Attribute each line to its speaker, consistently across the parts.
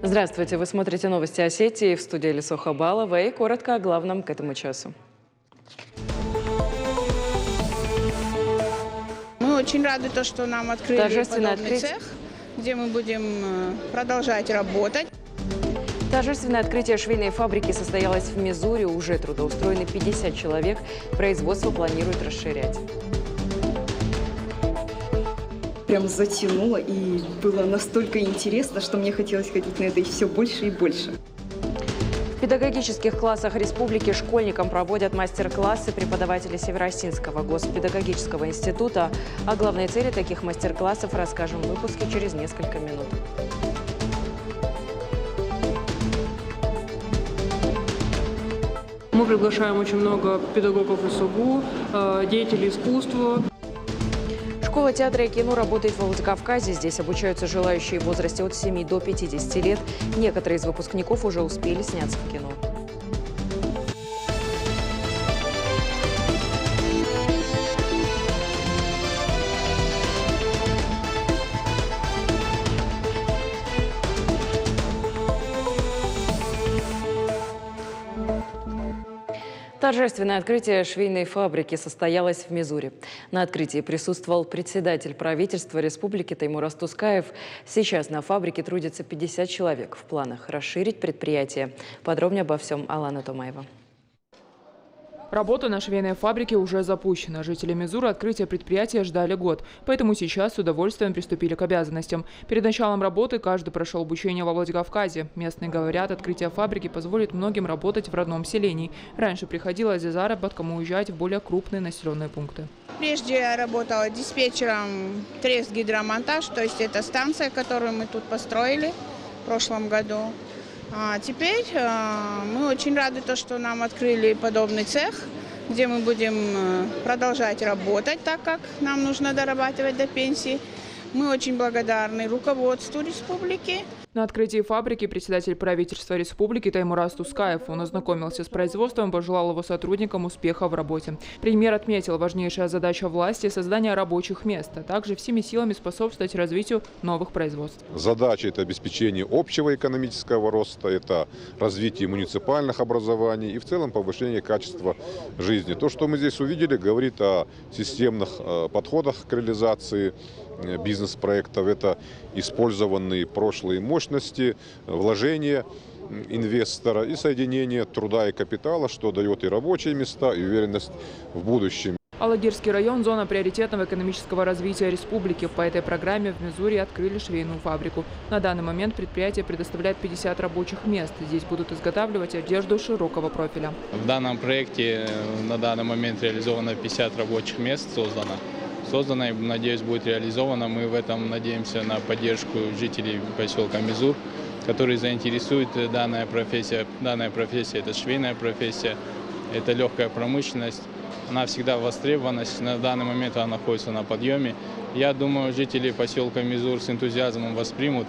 Speaker 1: Здравствуйте, вы смотрите новости Осетии, в студии Лисо Хабалова, и коротко о главном к этому часу.
Speaker 2: Мы очень рады, что нам открыли подобный цех, где мы будем продолжать работать.
Speaker 1: Торжественное открытие швейной фабрики состоялось в Мизури. Уже трудоустроены 50 человек. Производство планируют расширять.
Speaker 3: Прям затянуло, и было настолько интересно, что мне хотелось ходить на это все больше и больше.
Speaker 1: В педагогических классах республики школьникам проводят мастер-классы преподаватели Северо-Осинского госпедагогического института. О главной цели таких мастер-классов расскажем в выпуске через несколько минут.
Speaker 4: Мы приглашаем очень много педагогов СУГУ, деятелей искусства.
Speaker 1: Школа театра и кино работает в Владикавказе. Здесь обучаются желающие в возрасте от 7 до 50 лет. Некоторые из выпускников уже успели сняться в кино. Торжественное открытие швейной фабрики состоялось в Мизури. На открытии присутствовал председатель правительства республики Таймураз Тускаев. Сейчас на фабрике трудится 50 человек. В планах расширить предприятие. Подробнее обо всем Алана Томаева.
Speaker 4: Работа на швейной фабрике уже запущена. Жители Мизура открытия предприятия ждали год. Поэтому сейчас с удовольствием приступили к обязанностям. Перед началом работы каждый прошел обучение во Владикавказе. Местные говорят, открытие фабрики позволит многим работать в родном селении. Раньше приходилось за заработком уезжать в более крупные населенные пункты.
Speaker 2: Прежде я работала диспетчером Трест Гидромонтаж, то есть это станция, которую мы тут построили в прошлом году. Теперь мы очень рады, что нам открыли подобный цех, где мы будем продолжать работать, так как нам нужно дорабатывать до пенсии. Мы очень благодарны руководству республики.
Speaker 4: На открытии фабрики председатель правительства республики Таймураз Тускаев. Он ознакомился с производством и пожелал его сотрудникам успеха в работе. Премьер отметил, важнейшая задача власти – создание рабочих мест, а также всеми силами способствовать развитию новых производств.
Speaker 5: Задача – это обеспечение общего экономического роста, это развитие муниципальных образований и в целом повышение качества жизни. То, что мы здесь увидели, говорит о системных подходах к реализации бизнес-проектов. Это использованные прошлые мощности, вложения инвестора и соединение труда и капитала, что дает и рабочие места, и уверенность в будущем.
Speaker 4: Алагирский район – зона приоритетного экономического развития республики. По этой программе в Мизури открыли швейную фабрику. На данный момент предприятие предоставляет 50 рабочих мест. Здесь будут изготавливать одежду широкого профиля.
Speaker 6: В данном проекте на данный момент реализовано 50 рабочих мест создано и, надеюсь, будет реализовано. Мы в этом надеемся на поддержку жителей поселка Мизур, которые заинтересует данная профессия. Данная профессия – это швейная профессия, это легкая промышленность. Она всегда востребована, на данный момент она находится на подъеме. Я думаю, жители поселка Мизур с энтузиазмом воспримут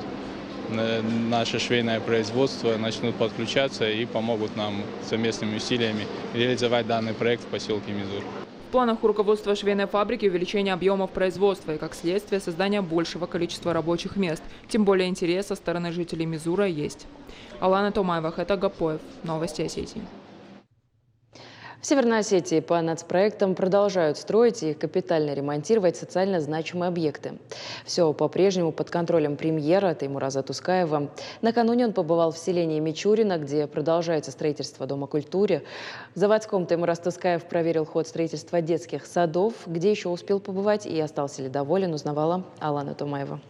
Speaker 6: наше швейное производство, начнут подключаться и помогут нам совместными усилиями реализовать данный проект в поселке Мизур.
Speaker 4: В планах у руководства швейной фабрики увеличение объемов производства и, как следствие, создание большего количества рабочих мест. Тем более интерес со стороны жителей Мизура есть. Алана Томаева, Хэта Гапоев. Новости Осетии.
Speaker 1: В Северной Осетии по нацпроектам продолжают строить и капитально ремонтировать социально значимые объекты. Все по-прежнему под контролем премьера Таймураза Тускаева. Накануне он побывал в селении Мичурино, где продолжается строительство Дома культуры. В заводском Таймураз Тускаев проверил ход строительства детских садов. Где еще успел побывать и остался ли доволен, узнавала Алана Томаева.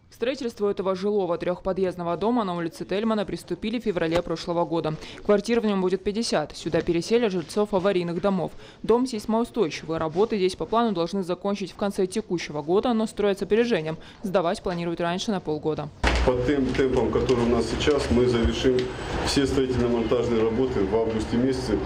Speaker 4: К строительству этого жилого трехподъездного дома на улице Тельмана приступили в феврале прошлого года. Квартир в нем будет 50. Сюда переселят жильцов аварийных домов. Дом сейсмоустойчивый. Работы здесь по плану должны закончить в конце текущего года, но строят с опережением. Сдавать планируют раньше на полгода.
Speaker 7: По тем темпам, которые у нас сейчас, мы завершим все строительно-монтажные работы в августе месяце.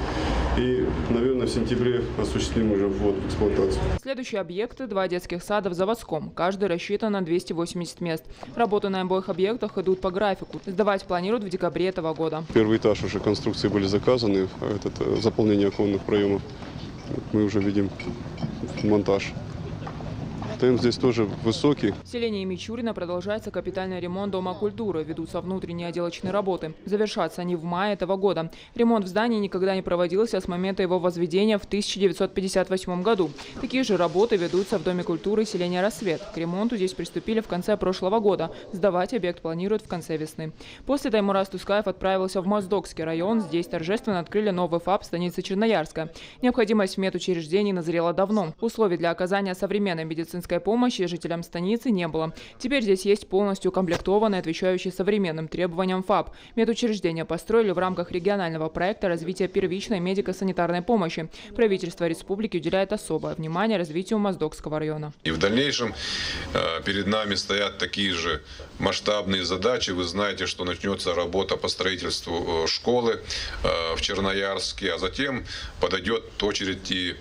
Speaker 7: И, наверное, в сентябре осуществим уже ввод в эксплуатацию.
Speaker 4: Следующие объекты – 2 детских сада в Заводском. Каждый рассчитан на 280 мест. Работы на обоих объектах идут по графику. Сдавать планируют в декабре этого года.
Speaker 7: Первый этаж уже конструкции были заказаны. Заполнение оконных проемов. Мы уже видим монтаж. темп здесь тоже высокий.
Speaker 4: В селении Мичурина продолжается капитальный ремонт Дома культуры. Ведутся внутренние отделочные работы. Завершатся они в мае этого года. Ремонт в здании никогда не проводился с момента его возведения в 1958 году. Такие же работы ведутся в Доме культуры селения Рассвет. К ремонту здесь приступили в конце прошлого года. Сдавать объект планируют в конце весны. После Таймураз Тускаев отправился в Моздокский район. Здесь торжественно открыли новый ФАП станицы Черноярска. Необходимость в медучреждении назрела давно. Условий для оказания современной медицинской помощи жителям станицы не было. Теперь здесь есть полностью укомплектованный, отвечающий современным требованиям ФАП. Медучреждение построили в рамках регионального проекта развития первичной медико-санитарной помощи. Правительство республики уделяет особое внимание развитию Моздокского района.
Speaker 8: И в дальнейшем перед нами стоят такие же масштабные задачи. Вы знаете, что начнется работа по строительству школы в Черноярске, а затем подойдет очередь и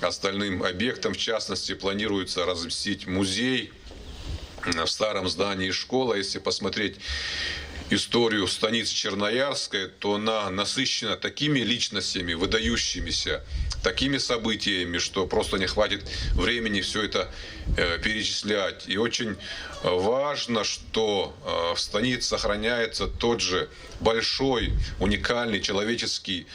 Speaker 8: остальным объектам. В частности, планируется разместить музей в старом здании школы. Если посмотреть историю станицы Черноярской, то она насыщена такими личностями, выдающимися, такими событиями, что просто не хватит времени все это перечислять. И очень важно, что в станице сохраняется тот же большой, уникальный человеческий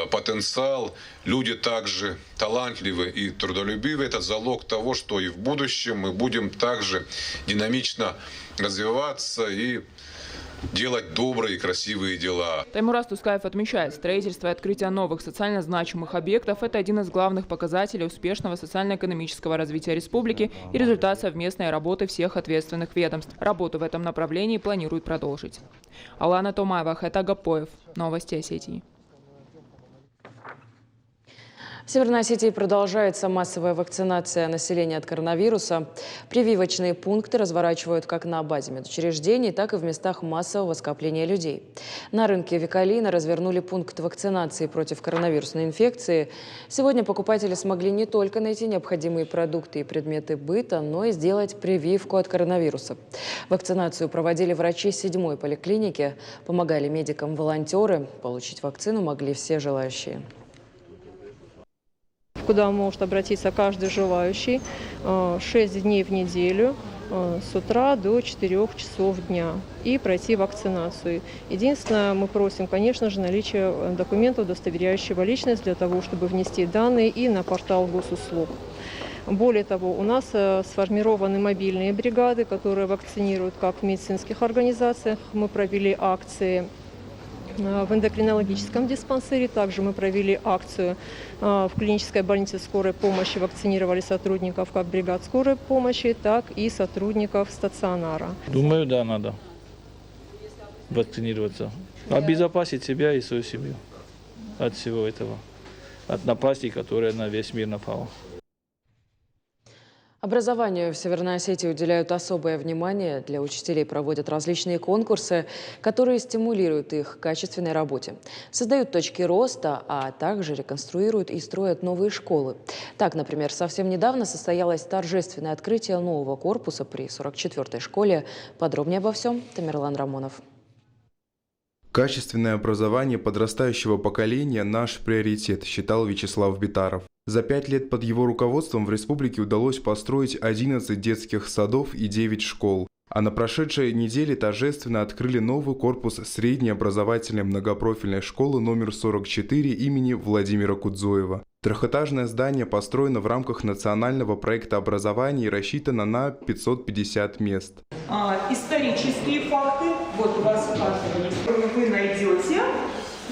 Speaker 8: потенциал. Люди также талантливы и трудолюбивы. Это залог того, что и в будущем мы будем также динамично развиваться и делать добрые и красивые дела.
Speaker 4: Таймураз Тускаев отмечает, строительство и открытие новых социально значимых объектов – это один из главных показателей успешного социально-экономического развития республики и результат совместной работы всех ответственных ведомств. Работу в этом направлении планируют продолжить. Алана Томаева, Хэт Агапоев. Новости Осетии.
Speaker 1: В Северной Осетии продолжается массовая вакцинация населения от коронавируса. Прививочные пункты разворачивают как на базе медучреждений, так и в местах массового скопления людей. На рынке Викалина развернули пункт вакцинации против коронавирусной инфекции. Сегодня покупатели смогли не только найти необходимые продукты и предметы быта, но и сделать прививку от коронавируса. Вакцинацию проводили врачи 7-й поликлиники, помогали медикам волонтеры. Получить вакцину могли все желающие.
Speaker 9: Куда может обратиться каждый желающий 6 дней в неделю с утра до 4 часов дня и пройти вакцинацию. Единственное, мы просим, конечно же, наличие документов, удостоверяющего личность, для того, чтобы внести данные и на портал госуслуг. Более того, у нас сформированы мобильные бригады, которые вакцинируют как в медицинских организациях. Мы провели акции в эндокринологическом диспансере. Также мы провели акцию в клинической больнице скорой помощи. Вакцинировали сотрудников как бригад скорой помощи, так и сотрудников стационара.
Speaker 10: Думаю, да, надо вакцинироваться. Обезопасить себя и свою семью от всего этого. От напасти, которая на весь мир напала.
Speaker 1: Образованию в Северной Осетии уделяют особое внимание. Для учителей проводят различные конкурсы, которые стимулируют их к качественной работе. Создают точки роста, а также реконструируют и строят новые школы. Так, например, совсем недавно состоялось торжественное открытие нового корпуса при 44-й школе. Подробнее обо всем Тамерлан Рамонов.
Speaker 11: Качественное образование подрастающего поколения – наш приоритет, считал Вячеслав Битаров. За 5 лет под его руководством в республике удалось построить 11 детских садов и 9 школ. А на прошедшей неделе торжественно открыли новый корпус средней образовательной многопрофильной школы номер 44 имени Владимира Кудзоева. Трехэтажное здание построено в рамках национального проекта образования и рассчитано на 550 мест.
Speaker 12: Исторические факты, вот у вас у каждого есть, вы найдете,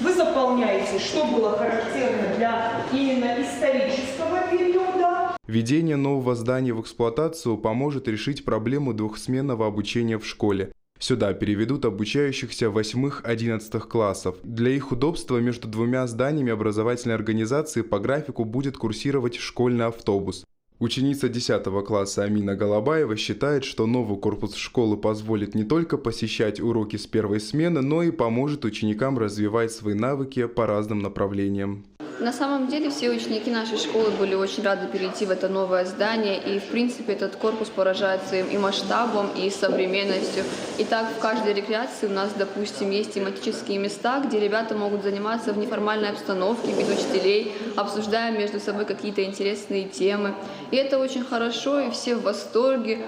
Speaker 12: вы заполняете, что было характерно для именно исторического периода.
Speaker 11: Введение нового здания в эксплуатацию поможет решить проблему двухсменного обучения в школе. Сюда переведут обучающихся 8-11 классов. Для их удобства между двумя зданиями образовательной организации по графику будет курсировать школьный автобус. Ученица 10 класса Амина Голобаева считает, что новый корпус школы позволит не только посещать уроки с первой смены, но и поможет ученикам развивать свои навыки по разным направлениям.
Speaker 13: На самом деле все ученики нашей школы были очень рады перейти в это новое здание, и в принципе этот корпус поражает своим и масштабом, и современностью. И так в каждой рекреации у нас, допустим, есть тематические места, где ребята могут заниматься в неформальной обстановке, без учителей, обсуждая между собой какие-то интересные темы. И это очень хорошо, и все в восторге.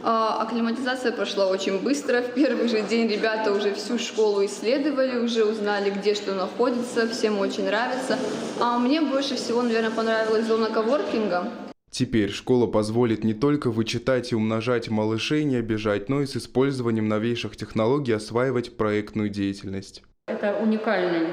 Speaker 13: Акклиматизация прошла очень быстро. В первый же день ребята уже всю школу исследовали, уже узнали, где что находится, всем очень нравится. А мне больше всего, наверное, понравилась зона коворкинга.
Speaker 11: Теперь школа позволит не только вычитать и умножать малышей, не обижать, но и с использованием новейших технологий осваивать проектную деятельность.
Speaker 14: Это уникальный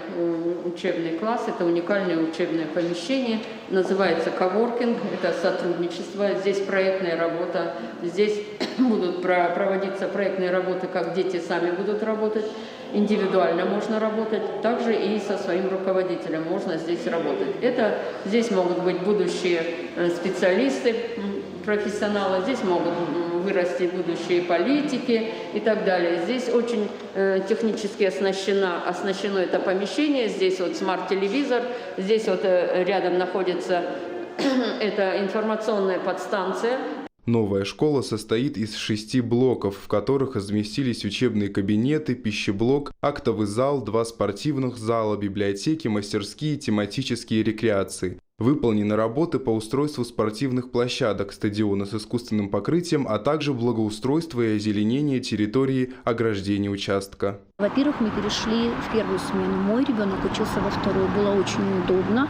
Speaker 14: учебный класс, это уникальное учебное помещение, называется коворкинг, это сотрудничество, здесь проектная работа, здесь будут проводиться проектные работы, как дети сами будут работать, индивидуально можно работать, также и со своим руководителем можно здесь работать. Здесь могут быть будущие специалисты, профессионалы, здесь могут вырасти будущие политики и так далее. Здесь очень технически оснащено это помещение. Здесь вот смарт-телевизор, здесь вот рядом находится эта информационная подстанция.
Speaker 11: Новая школа состоит из 6 блоков, в которых разместились учебные кабинеты, пищеблок, актовый зал, 2 спортивных зала, библиотеки, мастерские, тематические рекреации. Выполнены работы по устройству спортивных площадок, стадиона с искусственным покрытием, а также благоустройство и озеленение территории ограждения участка.
Speaker 15: Во-первых, мы перешли в первую смену. Мой ребенок учился во вторую. Было очень удобно.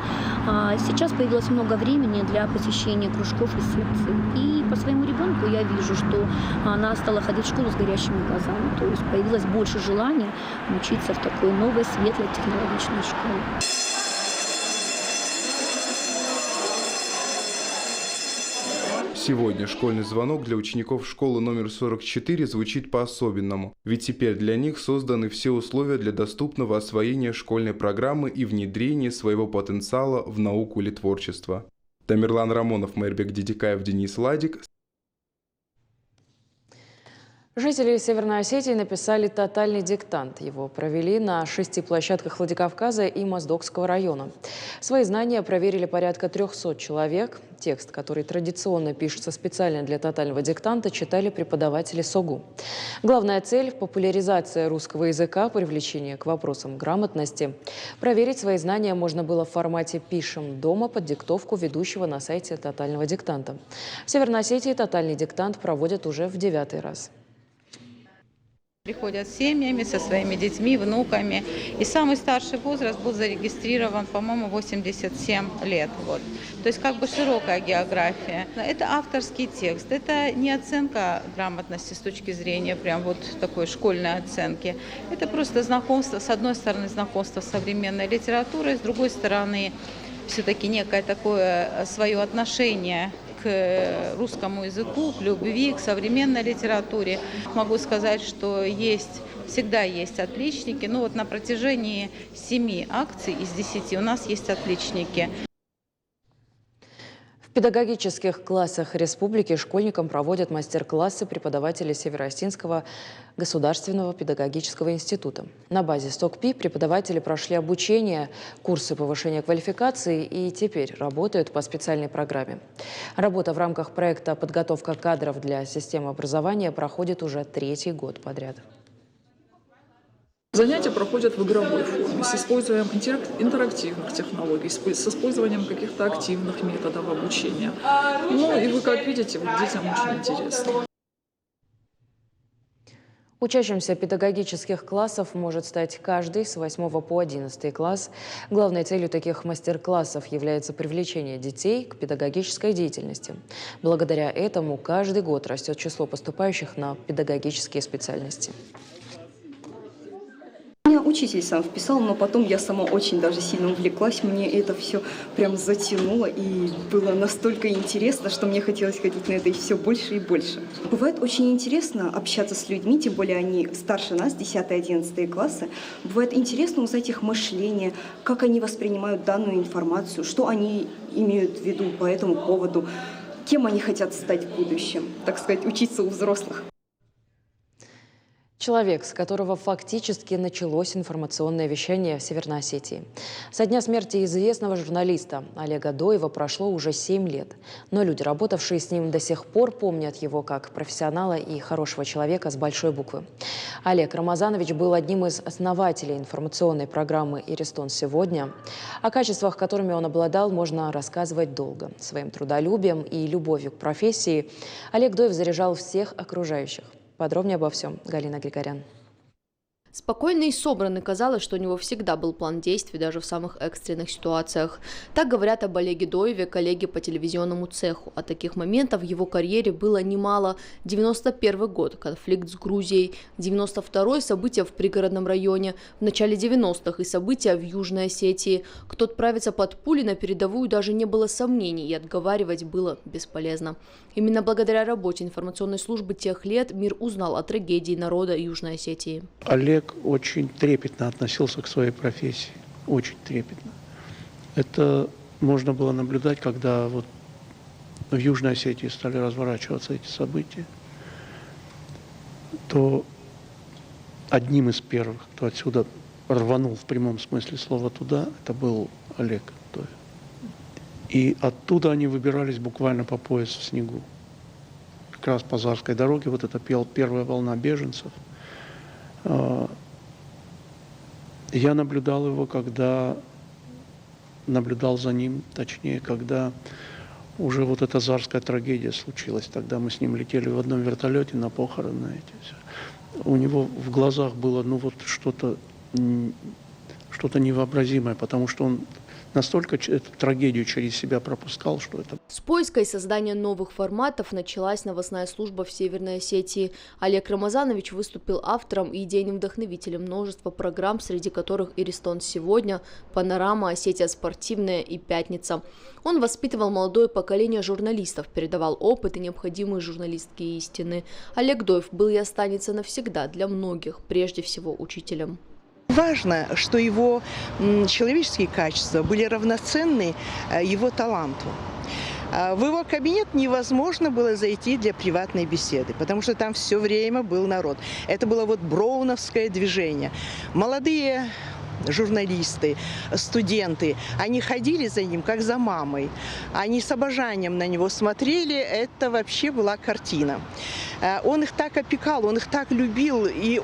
Speaker 15: Сейчас появилось много времени для посещения кружков и секций. И по своему ребенку я вижу, что она стала ходить в школу с горящими глазами. То есть появилось больше желания учиться в такой новой, светлой, технологичной школе.
Speaker 11: Сегодня школьный звонок для учеников школы номер 44 звучит по-особенному, ведь теперь для них созданы все условия для доступного освоения школьной программы и внедрения своего потенциала в науку или творчество. Тамерлан Рамонов, Майрбек Дидикаев, Денис Ладик.
Speaker 1: Жители Северной Осетии написали тотальный диктант. Его провели на 6 площадках Владикавказа и Моздокского района. Свои знания проверили порядка 300 человек. Текст, который традиционно пишется специально для тотального диктанта, читали преподаватели СОГУ. Главная цель – популяризация русского языка, привлечение к вопросам грамотности. Проверить свои знания можно было в формате «Пишем дома» под диктовку ведущего на сайте тотального диктанта. В Северной Осетии тотальный диктант проводят уже в 9-й раз.
Speaker 16: Приходят с семьями, со своими детьми, внуками. И самый старший возраст был зарегистрирован, по-моему, 87 лет. Вот. То есть как бы широкая география. Это авторский текст, это не оценка грамотности с точки зрения прям вот такой школьной оценки. Это просто знакомство, с одной стороны, знакомство с современной литературой, с другой стороны, все-таки некое такое свое отношение к русскому языку, к любви, к современной литературе. Могу сказать, что всегда есть отличники. Ну вот на протяжении 7 акций из 10 у нас есть отличники.
Speaker 1: В педагогических классах республики школьникам проводят мастер-классы преподаватели Северо-Осетинского государственного педагогического института. На базе СОГПИ преподаватели прошли обучение, курсы повышения квалификации и теперь работают по специальной программе. Работа в рамках проекта «Подготовка кадров для системы образования» проходит уже 3-й год подряд.
Speaker 17: Занятия проходят в игровой форме, с использованием интерактивных технологий, с использованием каких-то активных методов обучения. Ну и вы, как видите, детям очень интересно.
Speaker 1: Учащимся педагогических классов может стать каждый с 8 по 11 класс. Главной целью таких мастер-классов является привлечение детей к педагогической деятельности. Благодаря этому каждый год растет число поступающих на педагогические специальности.
Speaker 3: Меня учитель сам вписал, но потом я сама очень даже сильно увлеклась. Мне это все прям затянуло, и было настолько интересно, что мне хотелось ходить на это и все больше и больше. Бывает очень интересно общаться с людьми, тем более они старше нас, 10-11 классы. Бывает интересно узнать их мышление, как они воспринимают данную информацию, что они имеют в виду по этому поводу, кем они хотят стать в будущем, так сказать, учиться у взрослых.
Speaker 1: Человек, с которого фактически началось информационное вещание в Северной Осетии. Со дня смерти известного журналиста Олега Дойва прошло уже 7 лет. Но люди, работавшие с ним, до сих пор помнят его как профессионала и хорошего человека с большой буквы. Олег Рамазанович был одним из основателей информационной программы «Иристон сегодня». О качествах, которыми он обладал, можно рассказывать долго. Своим трудолюбием и любовью к профессии Олег Дойв заряжал всех окружающих. Подробнее обо всем Галина Григорян.
Speaker 18: Спокойный и собранный, казалось, что у него всегда был план действий даже в самых экстренных ситуациях. Так говорят об Олеге Дойве коллеги по телевизионному цеху. А таких моментов в его карьере было немало. 91 год, конфликт с Грузией, 92-й события в пригородном районе, в начале 90-х и события в Южной Осетии. Кто отправится под пули на передовую, даже не было сомнений, и отговаривать было бесполезно. Именно благодаря работе информационной службы тех лет мир узнал о трагедии народа Южной Осетии.
Speaker 19: Олег очень трепетно относился к своей профессии, очень трепетно. Это можно было наблюдать, когда вот в Южной Осетии стали разворачиваться эти события, то одним из первых, кто отсюда рванул в прямом смысле слова туда, это был Олег Дойв. И оттуда они выбирались буквально по пояс в снегу. Как раз по Зарской дороге, вот это первая волна беженцев. Я наблюдал его, наблюдал за ним, точнее, когда уже вот эта Зарская трагедия случилась. Тогда мы с ним летели в одном вертолете на похороны эти. У него в глазах было, ну вот что-то невообразимое, потому что он настолько эту трагедию через себя пропускал, что это...
Speaker 18: С поиска и создания новых форматов началась новостная служба в Северной Осетии. Олег Рамазанович выступил автором и идейным вдохновителем множества программ, среди которых «Иристон сегодня», «Панорама», «Осетия спортивная» и «Пятница». Он воспитывал молодое поколение журналистов, передавал опыт и необходимые журналистские истины. Олег Дойв был и останется навсегда для многих, прежде всего учителем.
Speaker 20: Важно, что его человеческие качества были равноценны его таланту. В его кабинет невозможно было зайти для приватной беседы, потому что там все время был народ. Это было вот броуновское движение. Молодые журналисты, студенты, они ходили за ним, как за мамой. Они с обожанием на него смотрели, это вообще была картина. Он их так опекал, он их так любил, и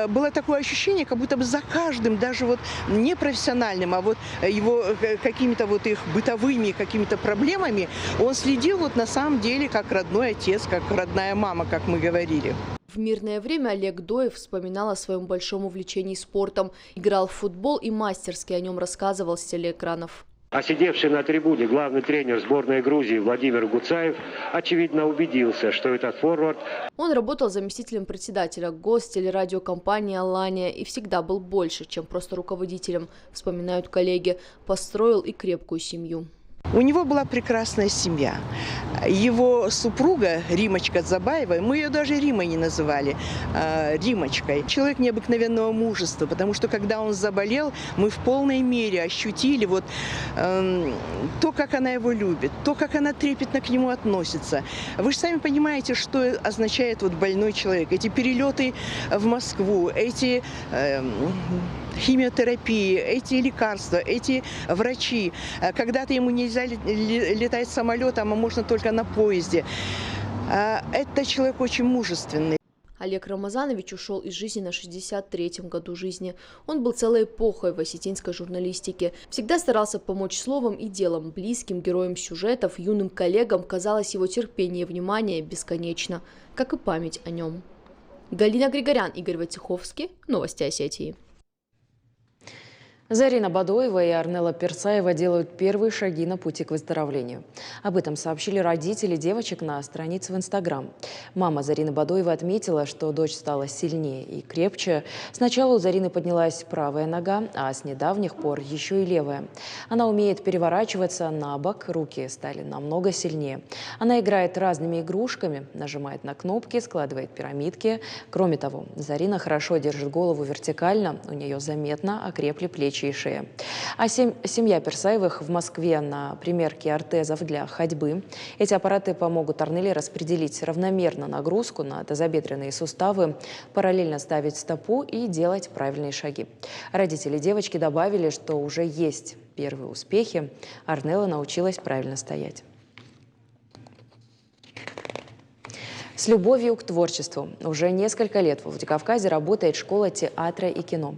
Speaker 20: было такое ощущение, как будто бы за каждым, даже вот не профессиональным, а вот его какими-то вот их бытовыми какими-то проблемами, он следил вот на самом деле как родной отец, как родная мама, как мы говорили.
Speaker 18: В мирное время Олег Дойв вспоминал о своем большом увлечении спортом, играл в футбол и мастерски о нем рассказывал с телеэкранов.
Speaker 21: А сидевший на трибуне главный тренер сборной Грузии Владимир Гуцаев, очевидно, убедился, что этот форвард...
Speaker 18: Он работал заместителем председателя гостелерадиокомпании «Алания» и всегда был больше, чем просто руководителем, вспоминают коллеги, построил и крепкую семью.
Speaker 20: У него была прекрасная семья. Его супруга Римочка Дзабаева, мы ее даже Римой не называли, Римочкой. Человек необыкновенного мужества, потому что когда он заболел, мы в полной мере ощутили вот то, как она его любит, то, как она трепетно к нему относится. Вы же сами понимаете, что означает вот больной человек. Эти перелеты в Москву, эти химиотерапии, эти лекарства, эти врачи. Когда-то ему нельзя летать самолетом, а можно только на поезде. Это человек очень мужественный.
Speaker 18: Олег Рамазанович ушел из жизни на 63-м году жизни. Он был целой эпохой в осетинской журналистике. Всегда старался помочь словом и делом близким героям сюжетов, юным коллегам. Казалось, его терпение и внимание бесконечно, как и память о нем. Галина Григорян, Игорь Войцеховский. Новости Осетии.
Speaker 1: Зарина Бадоева и Арнелла Персаева делают первые шаги на пути к выздоровлению. Об этом сообщили родители девочек на странице в Инстаграм. Мама Зарины Бадоевой отметила, что дочь стала сильнее и крепче. Сначала у Зарины поднялась правая нога, а с недавних пор еще и левая. Она умеет переворачиваться на бок, руки стали намного сильнее. Она играет разными игрушками, нажимает на кнопки, складывает пирамидки. Кроме того, Зарина хорошо держит голову вертикально, у нее заметно окрепли плечи плечи и шея. А семья Персаевых в Москве на примерке ортезов для ходьбы. Эти аппараты помогут Арнеле распределить равномерно нагрузку на тазобедренные суставы, параллельно ставить стопу и делать правильные шаги. Родители девочки добавили, что уже есть первые успехи. Арнелла научилась правильно стоять. С любовью к творчеству. Уже несколько лет в Владикавказе работает школа театра и кино.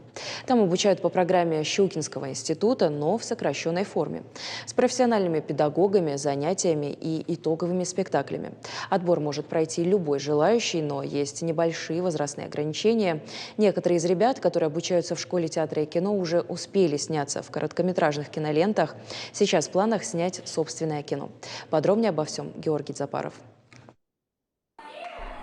Speaker 1: Там обучают по программе Щукинского института, но в сокращенной форме. С профессиональными педагогами, занятиями и итоговыми спектаклями. Отбор может пройти любой желающий, но есть небольшие возрастные ограничения. Некоторые из ребят, которые обучаются в школе театра и кино, уже успели сняться в короткометражных кинолентах. Сейчас в планах снять собственное кино. Подробнее обо всем Георгий Запаров.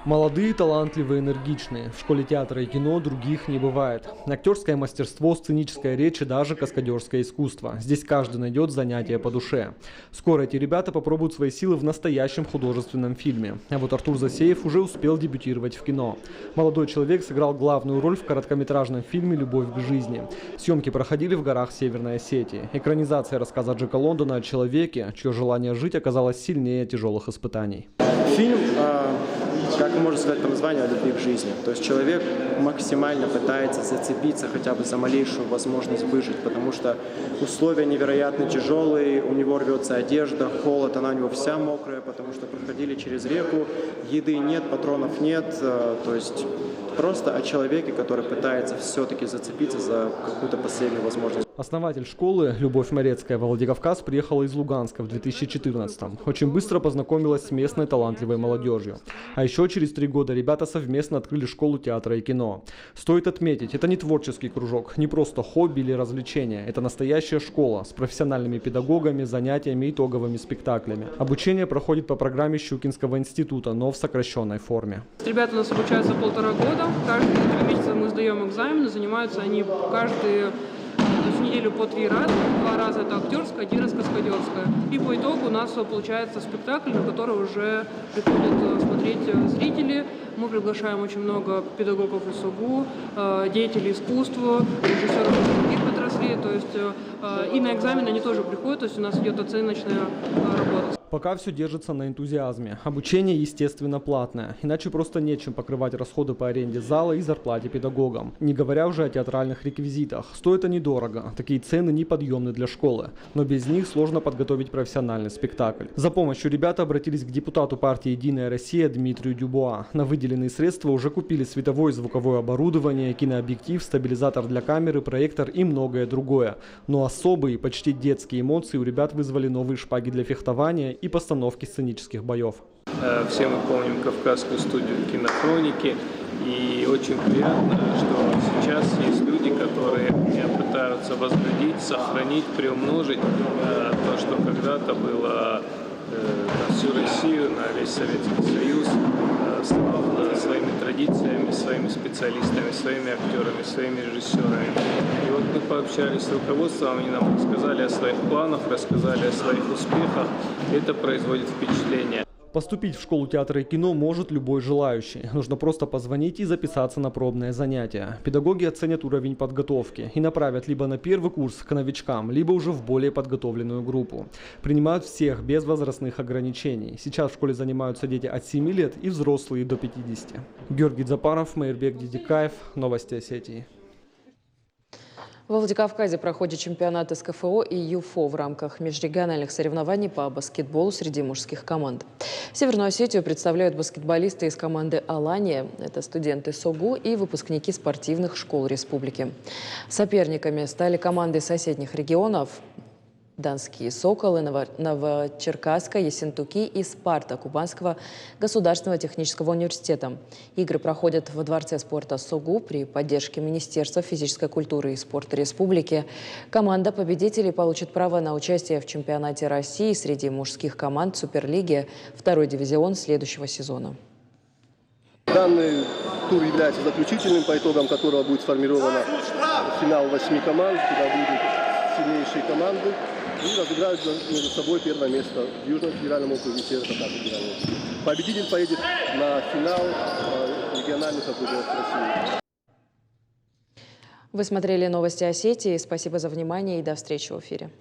Speaker 2: Молодые, талантливые, энергичные. В школе театра и кино других не бывает. Актерское мастерство, сценическая речь и даже каскадерское искусство. Здесь каждый найдет занятие по душе. Скоро эти ребята попробуют свои силы в настоящем художественном фильме. А вот Артур Засеев уже успел дебютировать в кино. Молодой человек сыграл главную роль в короткометражном фильме «Любовь к жизни». Съемки проходили в горах Северной Осетии. Экранизация рассказа Джека Лондона о человеке, чье желание жить оказалось сильнее тяжелых испытаний.
Speaker 22: Фильм, как можно сказать по названию, о любви к жизни. То есть человек максимально пытается зацепиться хотя бы за малейшую возможность выжить, потому что условия невероятно тяжелые, у него рвется одежда, холод, она у него вся мокрая, потому что проходили через реку, еды нет, патронов нет, то есть просто о человеке, который пытается все-таки зацепиться за какую-то последнюю возможность.
Speaker 2: Основатель школы Любовь Морецкая в Владикавказ приехала из Луганска в 2014-м. Очень быстро познакомилась с местной талантливой молодежью. А еще через 3 года ребята совместно открыли школу театра и кино. Стоит отметить, это не творческий кружок, не просто хобби или развлечение. Это настоящая школа с профессиональными педагогами, занятиями и итоговыми спектаклями. Обучение проходит по программе Щукинского института, но в сокращенной форме.
Speaker 23: Ребята у нас обучаются 1,5 года. Каждые 3 месяца мы сдаем экзамены, занимаются они каждую неделю по 3 раза. 2 раза это актерская, 1 раз каскадерская. И по итогу у нас получается спектакль, на который уже приходят смотреть зрители. Мы приглашаем очень много педагогов из СОГУ, деятелей искусства, режиссеров из других отраслей. То есть и на экзамен они тоже приходят, то есть у нас идет оценочная работа.
Speaker 2: Пока все держится на энтузиазме. Обучение, естественно, платное. Иначе просто нечем покрывать расходы по аренде зала и зарплате педагогам. Не говоря уже о театральных реквизитах. Стоит они дорого. Такие цены неподъемны для школы. Но без них сложно подготовить профессиональный спектакль. За помощью ребята обратились к депутату партии «Единая Россия» Дмитрию Дюбуа. На выделенные средства уже купили световое и звуковое оборудование, кинообъектив, стабилизатор для камеры, проектор и многое другое. Но особые, почти детские эмоции у ребят вызвали новые шпаги для фехтования и постановки сценических боев.
Speaker 24: Все мы помним Кавказскую студию кинохроники, и очень приятно, что сейчас есть люди, которые пытаются возродить, сохранить, приумножить то, что когда-то было на всю Россию, на весь Советский Союз, славно своими традициями, своими специалистами, своими актерами, своими режиссерами. И вот мы пообщались с руководством, они нам рассказали о своих планах, рассказали о своих успехах. Это производит впечатление.
Speaker 2: Поступить в школу театра и кино может любой желающий. Нужно просто позвонить и записаться на пробное занятие. Педагоги оценят уровень подготовки и направят либо на первый курс к новичкам, либо уже в более подготовленную группу. Принимают всех без возрастных ограничений. Сейчас в школе занимаются дети от 7 лет и взрослые до 50. Георгий Запаров, Мейрбек Дидикаев, Новости Осетии.
Speaker 1: Во Владикавказе проходит чемпионат СКФО и ЮФО в рамках межрегиональных соревнований по баскетболу среди мужских команд. Северную Осетию представляют баскетболисты из команды «Алания». Это студенты СОГУ и выпускники спортивных школ республики. Соперниками стали команды соседних регионов – Донские «Соколы», Новочеркасска, Ессентуки и «Спарта» Кубанского государственного технического университета. Игры проходят во Дворце спорта СОГУ при поддержке Министерства физической культуры и спорта республики. Команда победителей получит право на участие в чемпионате России среди мужских команд Суперлиги, 2-й дивизион следующего сезона.
Speaker 25: Данный тур является заключительным, по итогам которого будет сформирован финал 8 команд, куда будут сильнейшие команды и разыграют между собой первое место в Южном федеральном округе, Северо-Кавказском федеральном округе. Победитель поедет на финал региональных округов России.
Speaker 1: Вы смотрели новости Осетии. Спасибо за внимание и до встречи в эфире.